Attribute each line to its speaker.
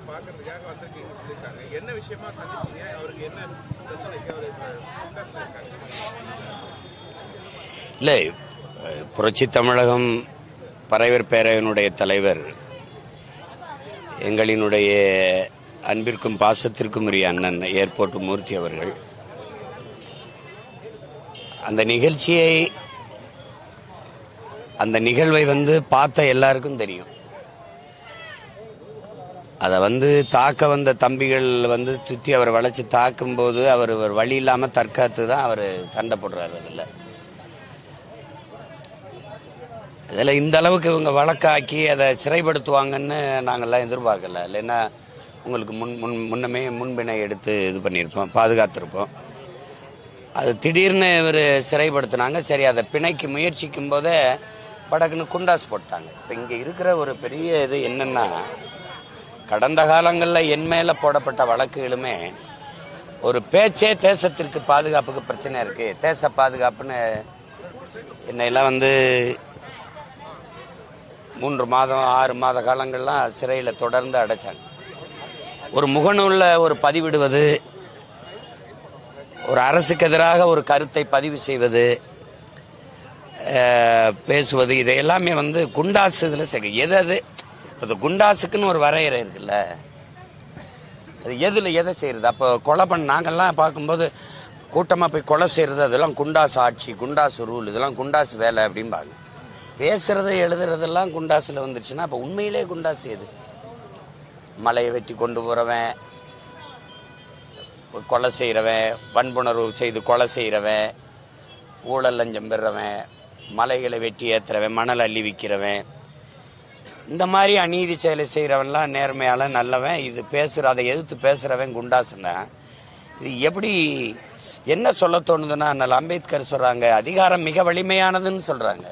Speaker 1: பாக்குறதுக்காக வந்திருக்கீங்கன்னு சொல்லியிருக்காங்க. என்ன விஷயமா சந்திச்சீங்க? அவருக்கு என்ன பிரச்சனைக்கு அவர்
Speaker 2: இல்லை, புரட்சி தமிழகம் பறையர் பேரவையினுடைய தலைவர், எங்களினுடைய அன்பிற்கும் பாசத்திற்கும் உரிய அண்ணன் ஏர்போர்ட் மூர்த்தி அவர்கள் அந்த நிகழ்வை பார்த்த எல்லாருக்கும் தெரியும். அதை தாக்க வந்த தம்பிகள் சுற்றி அவர் வளைச்சு தாக்கும் போது அவர் வழி இல்லாம தற்காத்து தான் அவர் சண்டை போடுறாரு. அதில் இந்த அளவுக்கு இவங்க வழக்காக்கி அதை சிறைப்படுத்துவாங்கன்னு நாங்கள்லாம் எதிர்பார்க்கல. இல்லைன்னா உங்களுக்கு முன்னமே முன்பினை எடுத்து இது பண்ணியிருப்போம், பாதுகாத்திருப்போம். அது திடீர்னு இவர் சிறைப்படுத்தினாங்க. சரி, அதை பிணைக்கு முயற்சிக்கும் போதே படக்குன்னு குண்டாஸ் போட்டாங்க. இப்போ இங்கே இருக்கிற ஒரு பெரிய இது என்னன்னா, கடந்த காலங்களில் என் மேல போடப்பட்ட வழக்குகளுமே ஒரு பேச்சே தேசத்திற்கு பாதுகாப்புக்கு பிரச்சனை இருக்கு, தேச பாதுகாப்புன்னு என்னையெல்லாம் 3 மாதம் 6 மாத காலங்கள்லாம் சிறையில் தொடர்ந்து அடைச்சாங்க. ஒரு முகநூல்ல ஒரு பதிவிடுவது, ஒரு அரசுக்கு எதிராக ஒரு கருத்தை பதிவு செய்வது, பேசுவது, இதை எல்லாமே குண்டாசு இதில் எது அது குண்டாசுக்குன்னு ஒரு வரையறை இருக்குல்ல, அது எதை செய்யறது? அப்போ கொலை நாங்கள்லாம் பார்க்கும்போது கூட்டமாக போய் கொலை செய்யறது, அதெல்லாம் குண்டாசு ஆட்சி, குண்டாசு ரூல், இதெல்லாம் குண்டாசு வேலை அப்படிம்பாங்க. பேசுறது எழுதுறதெல்லாம் குண்டாசுல வந்துருச்சுன்னா அப்போ உண்மையிலே குண்டாசு எது? மலையை வெட்டி கொண்டு போறவன், கொலை செய்யறவன், வன்புணர்வு செய்து கொலை செய்யறவன், ஊழல் லஞ்சம் பெறவன், மலைகளை வெட்டி ஏத்துறவன், மணல் அள்ளி விற்கிறவன், இந்த மாதிரி அநீதி செயலை செய்யறவன்லாம் நேர்மையால நல்லவன். இது அதை எதிர்த்து பேசுறவன் குண்டாசுன்னா இது எப்படி என்ன சொல்ல தோணுதுன்னா, அம்பேத்கர் சொல்றாங்க, அதிகாரம் மிக வலிமையானதுன்னு சொல்றாங்க.